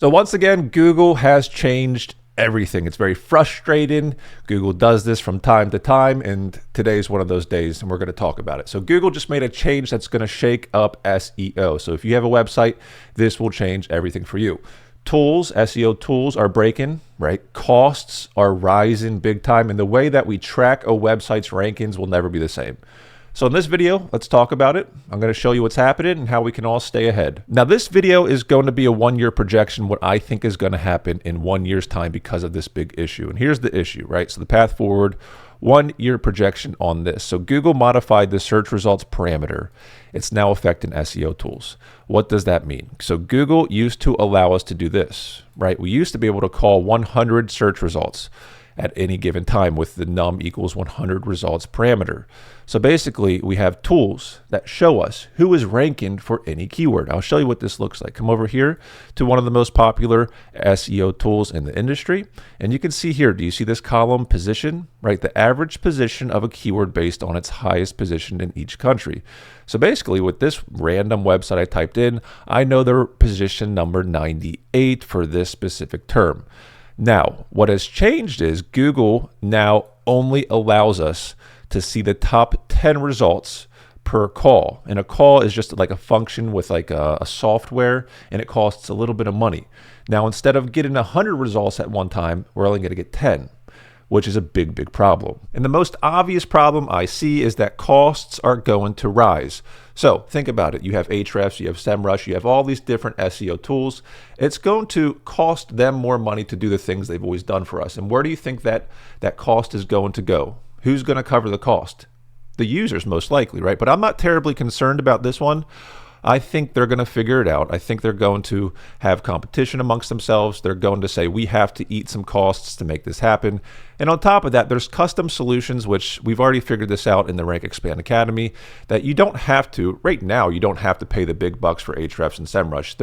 So once again, Google has changed everything. It's very frustrating. Google does this from time to time, and today is one of those days, and we're going to talk about it. So Google just made a change that's going to shake up SEO. So if you have a website, this will change everything for you. Tools, SEO tools are breaking, right? Costs are rising big time, and the way that we track a website's rankings will never be the same. So in this video, let's talk about it. I'm going to show you what's happening and how we can all stay ahead. Now, this video is going to be a one-year projection, what I think is going to happen in 1 year's time because of this big issue. And here's the issue, right? So the path forward, 1 year projection on this. So Google modified the search results parameter. It's now affecting SEO tools. What does that mean? So Google used to allow us to do this, right? We used to be able to call 100 search results at any given time with the num equals 100 results parameter. So basically, we have tools that show us who is ranking for any keyword. I'll show you what this looks like. Come over here to one of the most popular SEO tools in the industry. And you can see here, do you see this column position, right? The average position of a keyword based on its highest position in each country. So basically, with this random website I typed in, I know their position number 98 for this specific term. Now, what has changed is Google now only allows us to see the top 10 results per call. And a call is just like a function with like a software, and it costs a little bit of money. Now, instead of getting 100 results at one time, we're only going to get 10, which is a big, big problem. And the most obvious problem I see is that costs are going to rise. So think about it. You have Ahrefs, you have SEMrush, you have all these different SEO tools. It's going to cost them more money to do the things they've always done for us. And where do you think that cost is going to go? Who's going to cover the cost? The users, most likely, right? But I'm not terribly concerned about this one. I think they're going to figure it out. I think they're going to have competition amongst themselves. They're going to say, we have to eat some costs to make this happen. And on top of that, there's custom solutions, which we've already figured this out in the Rank Expand Academy, that you don't have to, right now, you don't have to pay the big bucks for Ahrefs and SEMrush.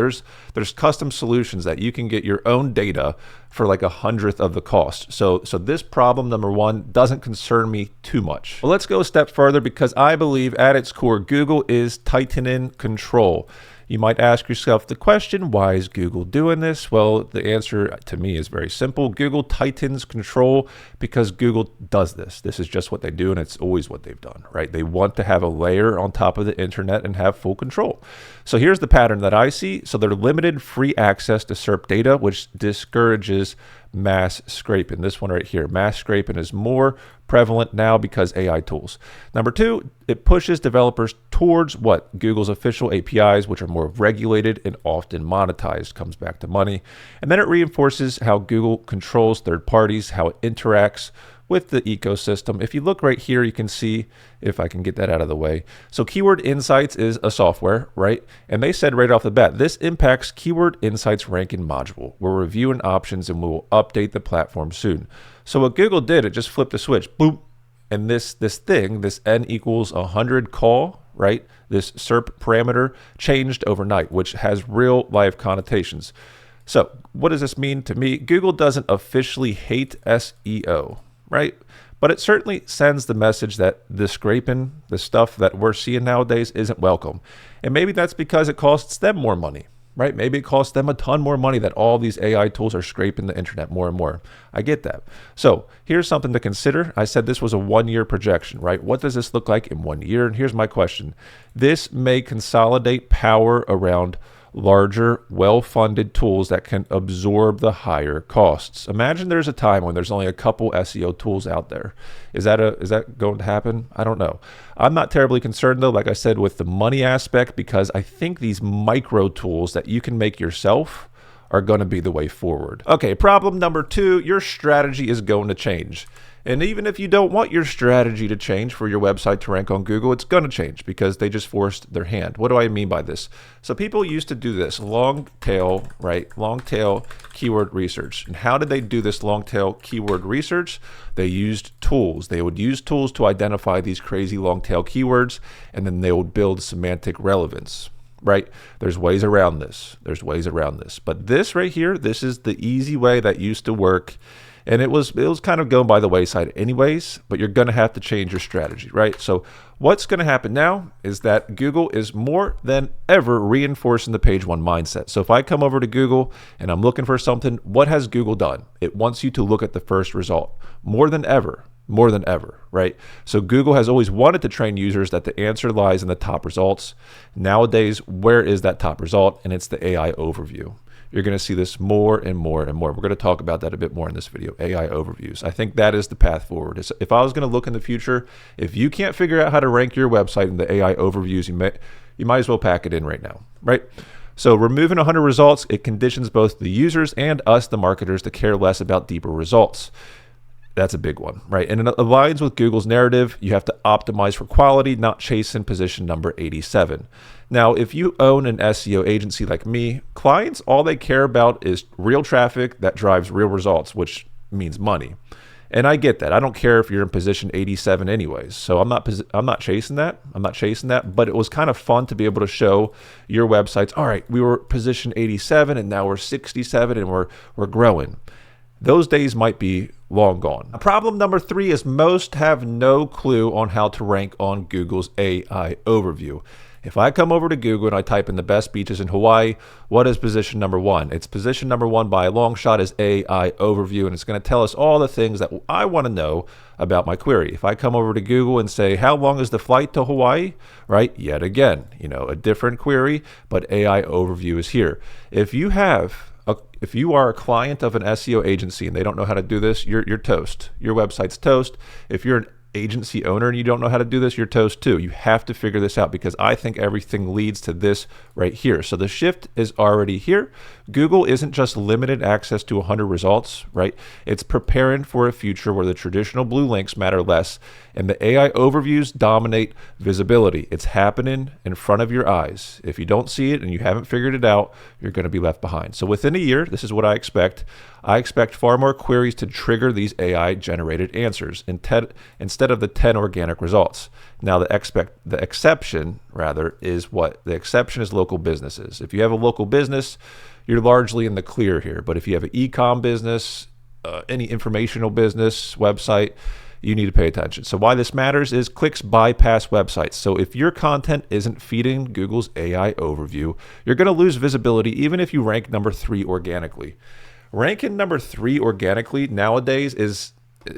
There's custom solutions that you can get your own data for like 1/100th of the cost. So this problem, number one, doesn't concern me too much. Well, let's go a step further because I believe at its core, Google is tightening control. You might ask yourself the question, why is Google doing this? Well, the answer to me is very simple. Google tightens control because Google does this. This is just what they do, and it's always what they've done, right? They want to have a layer on top of the internet and have full control. So here's the pattern that I see. So they're limited free access to SERP data, which discourages mass scraping. This one right here, mass scraping is more prevalent now because AI tools. Number two, it pushes developers towards what? Google's official APIs, which are more regulated and often monetized, comes back to money. And then it reinforces how Google controls third parties, how it interacts with the ecosystem. If you look right here, you can see, if I can get that out of the way. So Keyword Insights is a software, right? And they said right off the bat, this impacts Keyword Insights ranking module. We're reviewing options and we will update the platform soon. So what Google did, it just flipped a switch, boom. And this thing, this n equals 100 call, right? This SERP parameter changed overnight, which has real life connotations. So what does this mean to me? Google doesn't officially hate SEO, right? But it certainly sends the message that the scraping, the stuff that we're seeing nowadays isn't welcome. And maybe that's because it costs them more money, right? Maybe it costs them a ton more money that all these AI tools are scraping the internet more and more. I get that. So here's something to consider. I said this was a 1 year projection, right? What does this look like in 1 year? And here's my question. This may consolidate power around larger, well-funded tools that can absorb the higher costs. Imagine there's a time when there's only a couple SEO tools out there. Is that going to happen? I don't know. I'm not terribly concerned though, like I said, with the money aspect, because I think these micro tools that you can make yourself are going to be the way forward. Okay, problem number two, your strategy is going to change. And even if you don't want your strategy to change for your website to rank on Google, it's going to change because they just forced their hand. What do I mean by this? So people used to do this long tail, right? Long tail keyword research. And how did they do this long tail keyword research? They used tools. They would use tools to identify these crazy long tail keywords, and then they would build semantic relevance. Right? There's ways around this. There's ways around this. But this right here, this is the easy way that used to work. And it was kind of going by the wayside anyways, but you're going to have to change your strategy, right? So what's going to happen now is that Google is more than ever reinforcing the page one mindset. So if I come over to Google and I'm looking for something, what has Google done? It wants you to look at the first result more than ever. More than ever, right? So Google has always wanted to train users that the answer lies in the top results. Nowadays, where is that top result? And it's the AI overview. You're going to see this more and more and more. We're going to talk about that a bit more in this video, AI overviews. I think that is the path forward. If I was going to look in the future, if you can't figure out how to rank your website in the AI overviews, you might as well pack it in right now, right? So removing 100 results, it conditions both the users and us, the marketers, to care less about deeper results. That's a big one, right? And it aligns with Google's narrative. You have to optimize for quality, not chase in position number 87. Now, if you own an SEO agency like me, clients, all they care about is real traffic that drives real results, which means money. And I get that. I don't care if you're in position 87 anyways. So I'm not chasing that. I'm not chasing that, but it was kind of fun to be able to show your websites, all right, we were position 87 and now we're 67 and we're growing. Those days might be long gone. Problem number 3 is most have no clue on how to rank on Google's AI overview. If I come over to Google and I type in the best beaches in Hawaii, what is position number 1? It's position number 1 by a long shot is AI overview, and it's going to tell us all the things that I want to know about my query. If I come over to Google and say, how long is the flight to Hawaii? Right? Yet again, a different query, but AI overview is here. If you are a client of an SEO agency and they don't know how to do this, you're toast. Your website's toast. If you're an agency owner and you don't know how to do this, you're toast too. You have to figure this out because I think everything leads to this right here. So the shift is already here. Google isn't just limited access to 100 results, right? It's preparing for a future where the traditional blue links matter less and the AI overviews dominate visibility. It's happening in front of your eyes. If you don't see it and you haven't figured it out, you're going to be left behind. So within a year, this is what I expect. I expect far more queries to trigger these AI-generated answers instead of the 10 organic results. Now, the exception, rather, is what? The exception is local businesses. If you have a local business, you're largely in the clear here. But if you have an e-com business, any informational business, website, you need to pay attention. So why this matters is clicks bypass websites. So if your content isn't feeding Google's AI overview, you're going to lose visibility even if you rank number 3 organically. Ranking number 3 organically nowadays is,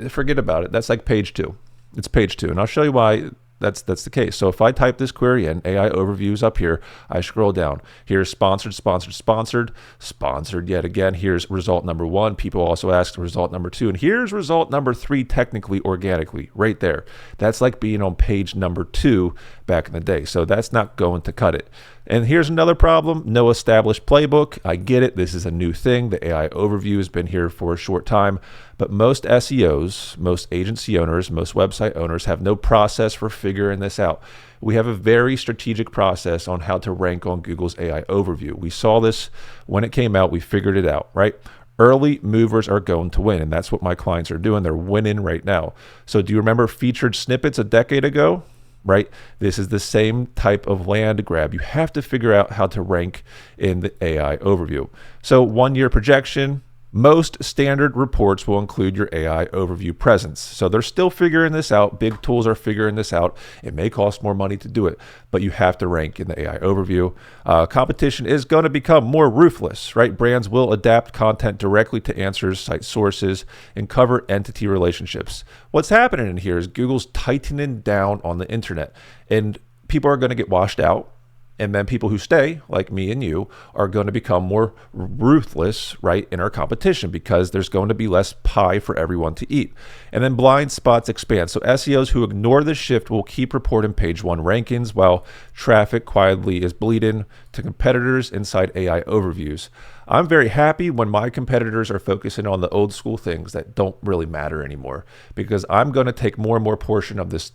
forget about it. That's like page 2. It's page 2. And I'll show you why that's the case. So if I type this query in, AI overviews up here, I scroll down. Here's sponsored, sponsored, sponsored, sponsored yet again. Here's result number 1. People also ask result number 2. And here's result number 3, technically, organically, right there. That's like being on page number 2 back in the day. So that's not going to cut it. And here's another problem, no established playbook. I get it, this is a new thing. The AI overview has been here for a short time, but most SEOs, most agency owners, most website owners have no process for figuring this out. We have a very strategic process on how to rank on Google's AI overview. We saw this when it came out, we figured it out, right? Early movers are going to win, and that's what my clients are doing. They're winning right now. So do you remember featured snippets a decade ago? Right? This is the same type of land grab. You have to figure out how to rank in the AI overview. So 1 year projection, most standard reports will include your AI overview presence. So they're still figuring this out. Big tools are figuring this out. It may cost more money to do it, but you have to rank in the AI overview. Competition is going to become more ruthless, right? Brands will adapt content directly to answers, cite sources, and cover entity relationships. What's happening in here is Google's tightening down on the internet, and people are going to get washed out. And then people who stay, like me and you, are going to become more ruthless, right, in our competition because there's going to be less pie for everyone to eat. And then blind spots expand. So SEOs who ignore this shift will keep reporting page 1 rankings while traffic quietly is bleeding to competitors inside AI overviews. I'm very happy when my competitors are focusing on the old school things that don't really matter anymore because I'm going to take more and more portion of this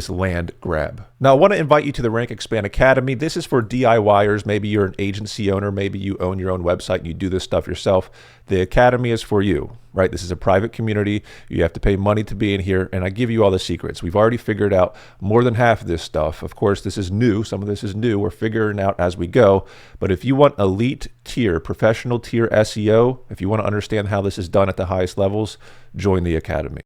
land grab. Now, I want to invite you to the Rank Expand Academy. This is for for DIYers. Maybe you're an agency owner. Maybe you own your own website and you do this stuff yourself. The Academy is for you, right? This is a private community. You have to pay money to be in here, and I give you all the secrets. We've already figured out more than half of this stuff. Of course, this is new. Some of this is new. We're figuring out as we go. But if you want elite tier, professional tier SEO, if you want to understand how this is done at the highest levels, join the Academy.